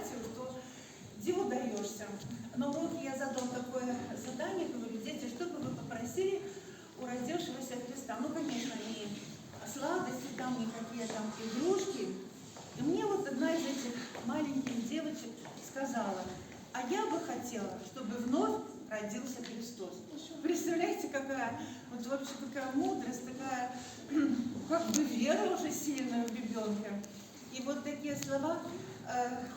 братьев, то диву даешься. На уроке я задал такое задание, говорю: дети, что бы вы попросили у родившегося Христа? Ну, конечно, не сладости, там, никакие там игрушки. И мне вот одна из этих маленьких девочек сказала: а я бы хотела, чтобы вновь родился Христос. Представляете, какая вот вообще такая мудрость, такая как бы вера уже сильная в ребенка. И вот такие слова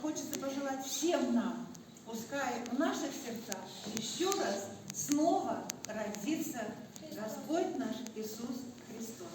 хочется пожелать всем нам. Пускай в наших сердцах еще раз снова родится Господь наш Иисус Христос.